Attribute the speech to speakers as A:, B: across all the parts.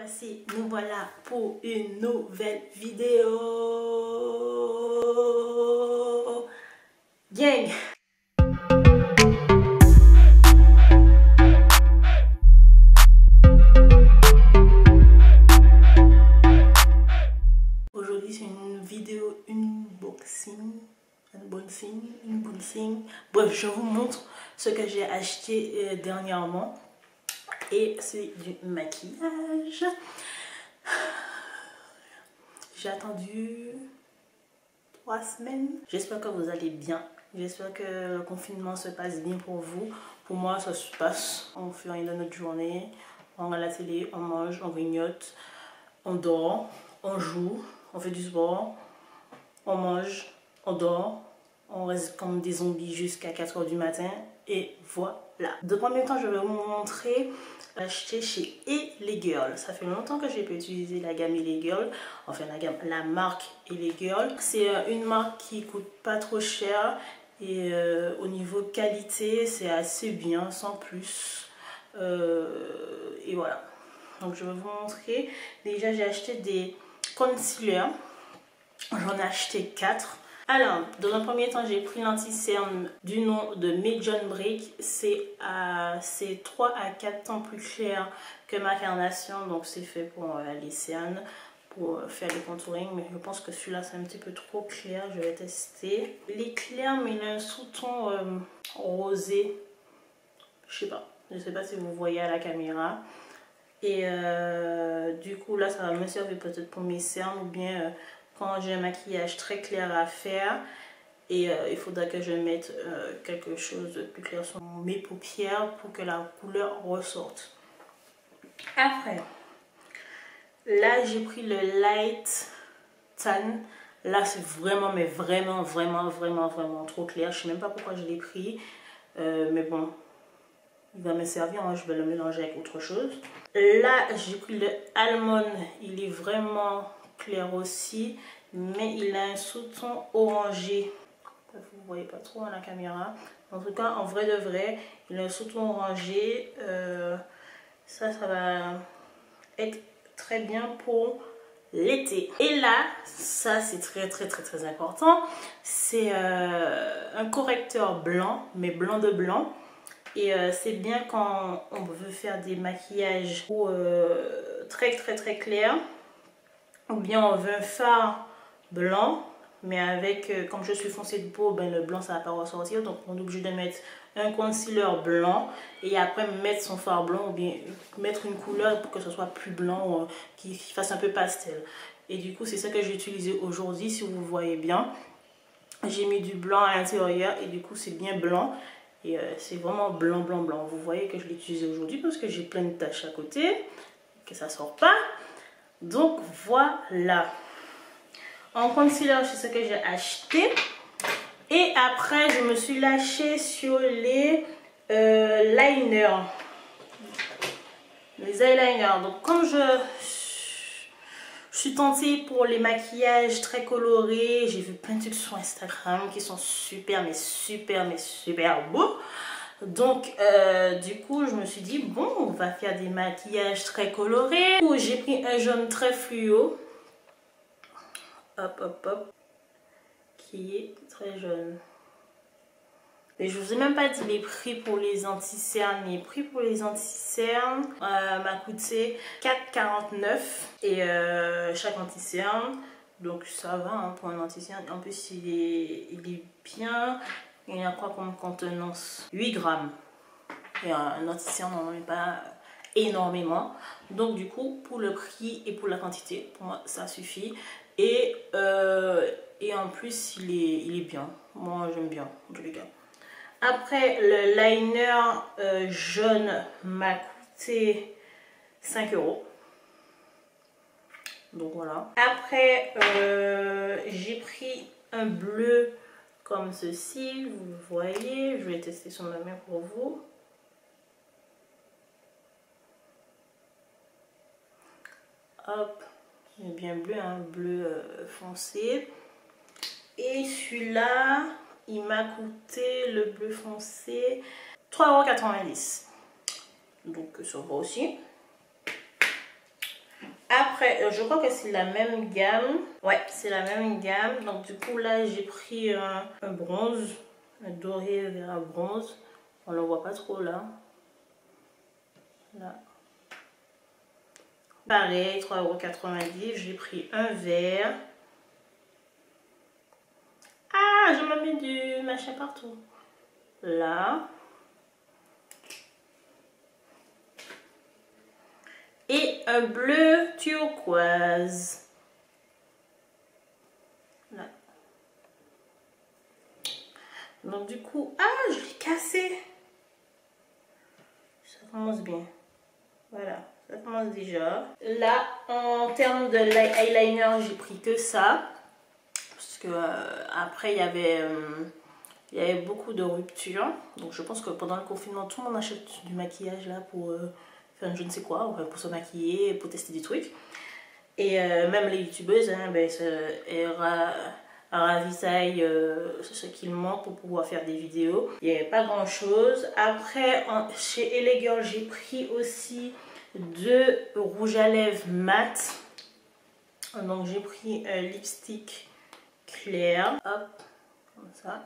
A: nous voilà pour une nouvelle vidéo. Gang! Aujourd'hui c'est une vidéo unboxing. Bref, je vous montre ce que j'ai acheté dernièrement. Et c'est du maquillage. J'ai attendu 3 semaines. J'espère que vous allez bien. J'espère que le confinement se passe bien pour vous. Pour moi, ça se passe. On fait rien de notre journée. On regarde la télé, on mange, on grignote, on dort, on joue, on fait du sport, on mange, on dort. On reste comme des zombies jusqu'à 4 h du matin. Et voilà. De premier temps, je vais vous montrer acheter chez LA Girl. Ça fait longtemps que j'ai pas utilisé la gamme LA Girl. Enfin, la marque LA Girl. C'est une marque qui coûte pas trop cher. Et au niveau qualité, c'est assez bien, sans plus. Et voilà. Donc, je vais vous montrer. Déjà, j'ai acheté des concealers. J'en ai acheté 4. Alors, dans un premier temps, j'ai pris l'anti-cerne du nom de John Brick. C'est 3 à 4 temps plus clair que ma carnation. Donc, c'est fait pour les cernes, pour faire des contouring. Mais je pense que celui-là, c'est un petit peu trop clair. Je vais tester. Il est clair, mais il a un sous-ton rosé. Je sais pas si vous voyez à la caméra. Et du coup, là, ça va me servir peut-être pour mes cernes ou bien... quand j'ai un maquillage très clair à faire et il faudra que je mette quelque chose de plus clair sur mes paupières pour que la couleur ressorte. Après, là j'ai pris le Light Tan. Là c'est vraiment, mais vraiment trop clair. Je sais même pas pourquoi je l'ai pris. Mais bon, il va me servir. Moi je vais le mélanger avec autre chose. Là j'ai pris le Almond. Il est vraiment... clair aussi, mais il a un sous-ton orangé. Vous voyez pas trop à la caméra. En tout cas, en vrai de vrai, il a un sous-ton orangé. Ça va être très bien pour l'été. Et là, ça c'est très important. C'est un correcteur blanc, mais blanc de blanc. Et c'est bien quand on veut faire des maquillages très clairs. Ou bien on veut un fard blanc, mais avec, comme je suis foncée de peau, ben le blanc ça va pas ressortir. Donc on est obligé de mettre un concealer blanc et après mettre son fard blanc ou bien mettre une couleur pour que ce soit plus blanc, qui fasse un peu pastel. Et du coup c'est ça que j'ai utilisé aujourd'hui, si vous voyez bien. J'ai mis du blanc à l'intérieur et du coup c'est bien blanc. Et c'est vraiment blanc. Vous voyez que je l'ai utilisé aujourd'hui parce que j'ai plein de taches à côté, que ça sort pas. Donc voilà, en concealer c'est ce que j'ai acheté. Et après je me suis lâchée sur les liners. Les eyeliners. Donc comme je suis tentée pour les maquillages très colorés, j'ai vu plein de trucs sur Instagram qui sont super beaux. Donc du coup je me suis dit bon, on va faire des maquillages très colorés. J'ai pris un jaune très fluo, hop, qui est très jaune. Et je vous ai même pas dit les prix pour les anti-cernes. Les prix pour les anti-cernes m'a coûté 4,49 et chaque anti-cerne. Donc ça va hein, pour un anti-cerne. En plus il est bien. Il y a quoi comme contenance? 8 grammes. Et un anti-cerne on n'en met pas énormément. Donc du coup pour le prix et pour la quantité, pour moi ça suffit. Et en plus il est bien. Moi j'aime bien en tous les cas. Après le liner jaune m'a coûté 5 €. Donc voilà. Après j'ai pris un bleu comme ceci, vous le voyez, je vais tester sur ma main pour vous. Hop, c'est bien bleu, un bleu foncé. Et celui-là, il m'a coûté, le bleu foncé, 3,90 €. Donc ça va aussi. Après, je crois que c'est la même gamme. Ouais, c'est la même gamme. Donc du coup là, j'ai pris un bronze, un doré vers un bronze. On le voit pas trop là. Là. Pareil, 3,90 €. J'ai pris un vert. Ah, je me mets du machin partout. Là. Et un bleu turquoise. Là. Donc du coup, ah, je l'ai cassé. Ça commence bien. Voilà, ça commence déjà. Là, en termes de eyeliner, j'ai pris que ça. Parce que après, il y avait beaucoup de ruptures. Donc je pense que pendant le confinement, tout le monde achète du maquillage là pour faire je ne sais quoi, pour se maquiller, pour tester des trucs. Et même les youtubeuses, hein, ben, elles ravitaillent ce qu'il manque pour pouvoir faire des vidéos. Il n'y avait pas grand chose. Après, chez LA Girl, j'ai pris aussi 2 rouges à lèvres mat. Donc j'ai pris un lipstick clair. Hop, comme ça.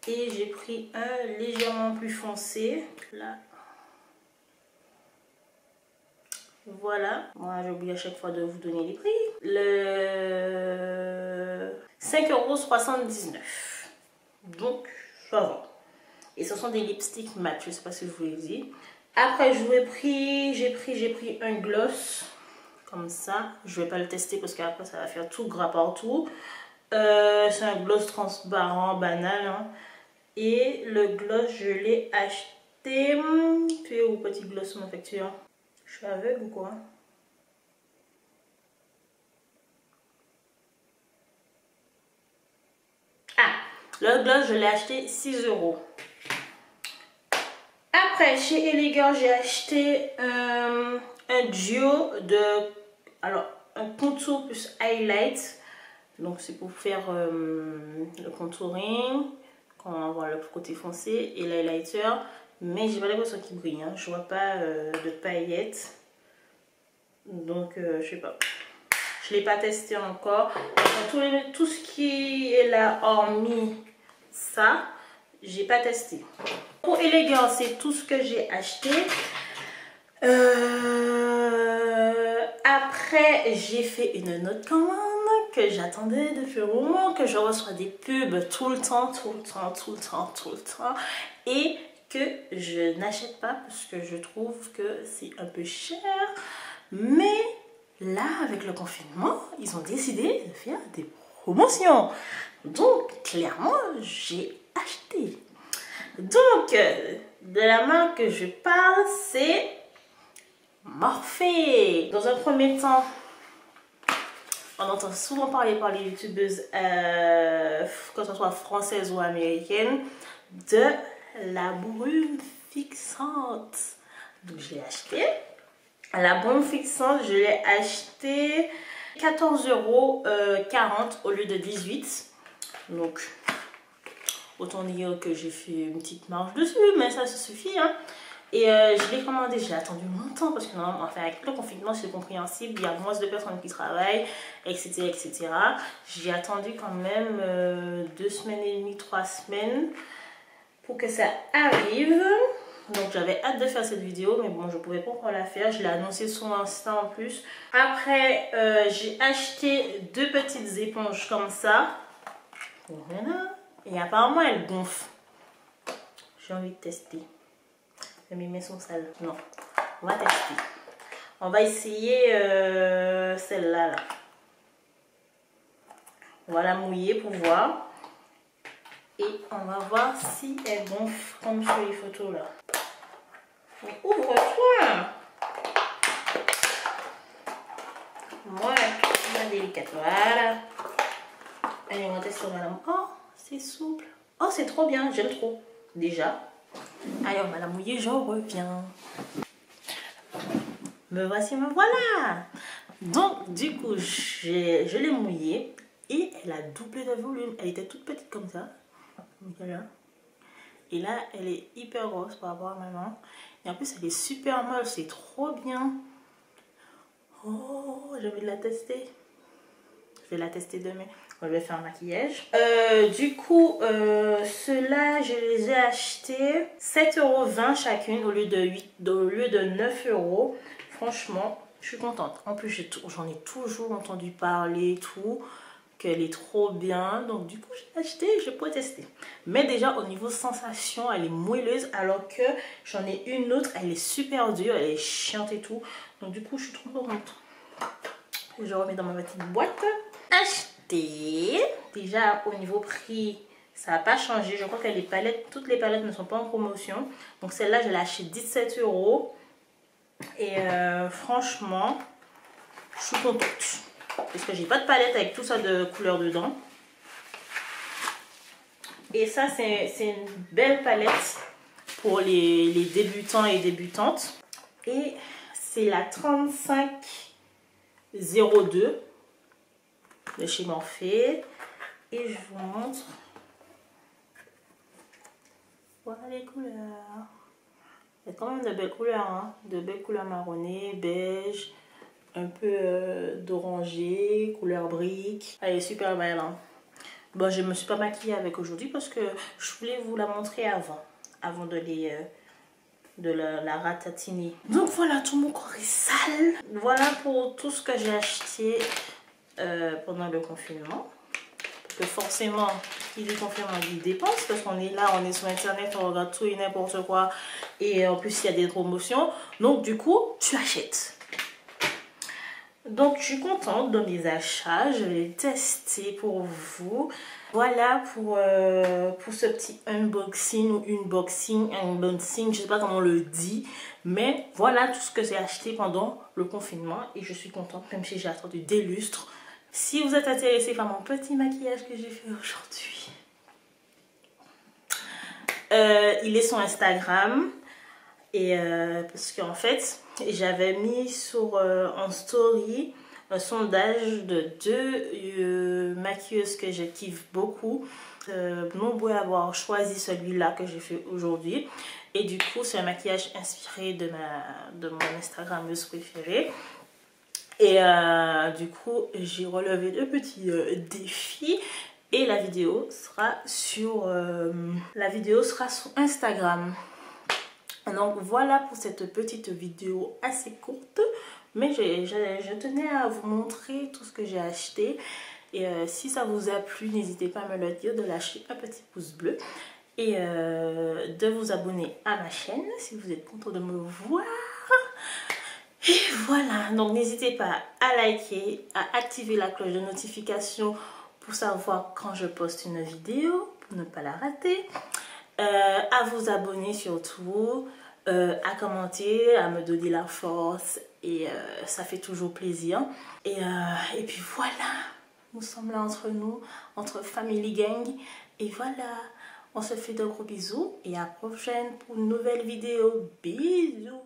A: Et j'ai pris un légèrement plus foncé. Là. Voilà. Moi, j'oublie à chaque fois de vous donner les prix. Le 5,79 €. Donc, ça va. Et ce sont des lipsticks mat. Je ne sais pas si je vous l'ai dit. Après, j'ai pris un gloss. Comme ça. Je ne vais pas le tester parce qu'après, ça va faire tout gras partout. C'est un gloss transparent, banal. Hein. Et le gloss, je l'ai acheté. Tu es où, petit gloss manufacture? Je suis aveugle ou quoi? Ah, le gloss, je l'ai acheté 6 €. Après, chez LA Girl, j'ai acheté un duo de... Alors, un contour plus highlight. Donc, c'est pour faire le contouring. Quand on voit le côté foncé et l'highlighter. Mais j'ai pas l'impression qu'il brille. Hein. Je vois pas de paillettes. Donc, je sais pas. Je l'ai pas testé encore. Tout ce qui est là, hormis ça, j'ai pas testé. Pour LA Girl, c'est tout ce que j'ai acheté. Après, j'ai fait une autre commande que j'attendais depuis un moment, que je reçois des pubs tout le temps, et que je n'achète pas parce que je trouve que c'est un peu cher. Mais là, avec le confinement, ils ont décidé de faire des promotions. Donc, clairement, j'ai acheté. Donc, de la marque que je parle, c'est Morphe. Dans un premier temps, on entend souvent parler par les youtubeuses, que ce soit françaises ou américaines, de la brume fixante. Donc, je l'ai acheté. La brume fixante, je l'ai acheté 14,40 € au lieu de 18. Donc, autant dire que j'ai fait une petite marge dessus, mais ça suffit. Hein. Et je l'ai commandé, j'ai attendu longtemps parce que non, enfin, avec le confinement, c'est compréhensible. Il y a moins de personnes qui travaillent, etc. etc. J'ai attendu quand même 2 semaines et demie, 3 semaines pour que ça arrive. Donc j'avais hâte de faire cette vidéo, mais bon, je pouvais pas encore la faire. Je l'ai annoncé sur Insta en plus. Après, j'ai acheté 2 petites éponges comme ça. Voilà. Et apparemment, elles gonflent. J'ai envie de tester. Mais mes mains sont sales. Non, on va tester. On va essayer celle-là. Là. On va la mouiller pour voir. Et on va voir si elle gonfle comme sur les photos là. Mais ouvre-toi! Voilà, la délicate. Voilà. Allez, on va tester sur madame. Oh, c'est souple. Oh, c'est trop bien, j'aime trop. Déjà. Allez, on va la mouiller, je reviens. Me voici, me voilà. Donc, du coup, je l'ai mouillée. Et elle a doublé de volume. Elle était toute petite comme ça. Voilà. Et là, elle est hyper grosse par rapport à ma main. Et en plus, elle est super molle, c'est trop bien. Oh, j'ai envie de la tester. Je vais la tester demain. Je vais faire un maquillage. Du coup, ceux-là, je les ai achetés 7,20 € chacune au lieu de 9 €. Franchement, je suis contente. En plus, j'en ai toujours entendu parler et tout, qu'elle est trop bien. Donc, du coup, j'ai acheté, je peux tester. Mais déjà, au niveau sensation, elle est moelleuse, alors que j'en ai une autre, elle est super dure, elle est chiante et tout. Donc, du coup, je suis trop contente. Je remets dans ma petite boîte. Acheté. Déjà, au niveau prix, ça n'a pas changé. Je crois que toutes les palettes ne sont pas en promotion. Donc, celle-là, je l'ai acheté 17 €. Et franchement, je suis contente. Parce que j'ai pas de palette avec tout ça de couleurs dedans. Et ça, c'est une belle palette pour les débutants et débutantes. Et c'est la 3502 de chez Morphe. Et je vous montre. Voilà les couleurs. Il y a quand même de belles couleurs, hein. De belles couleurs marronnées, beige, un peu d'orangé, couleur brique. Elle est super belle, hein. Bon, je ne me suis pas maquillée avec aujourd'hui parce que je voulais vous la montrer avant de la ratatiner. Donc voilà, tout mon corps est sale. Voilà pour tout ce que j'ai acheté pendant le confinement. Que forcément, qui dit confinement dit dépense, parce qu'on est là, on est sur internet, on regarde tout et n'importe quoi, et en plus il y a des promotions, donc du coup tu achètes. Donc je suis contente de mes achats, je vais tester pour vous. Voilà pour ce petit unboxing ou unboxing, je sais pas comment on le dit, mais voilà tout ce que j'ai acheté pendant le confinement et je suis contente, même si j'ai attendu des lustres. Si vous êtes intéressé par mon petit maquillage que j'ai fait aujourd'hui, il est sur Instagram. Et parce qu'en fait, j'avais mis en story un sondage de deux maquilleuses que je kiffe beaucoup. Nombreux à avoir choisi celui-là que j'ai fait aujourd'hui. Et du coup, c'est un maquillage inspiré de mon Instagrammeuse préférée. Et du coup, j'ai relevé le petit défi et la vidéo sera sur Instagram. Donc voilà pour cette petite vidéo assez courte, mais je tenais à vous montrer tout ce que j'ai acheté. Et si ça vous a plu, n'hésitez pas à me le dire, de lâcher un petit pouce bleu et de vous abonner à ma chaîne si vous êtes content de me voir. Et voilà, donc n'hésitez pas à liker, à activer la cloche de notification pour savoir quand je poste une vidéo, pour ne pas la rater. À vous abonner surtout, à commenter, à me donner la force et ça fait toujours plaisir. Et puis voilà, nous sommes là entre nous, entre Family Gang. Et voilà, on se fait de gros bisous et à la prochaine pour une nouvelle vidéo. Bisous!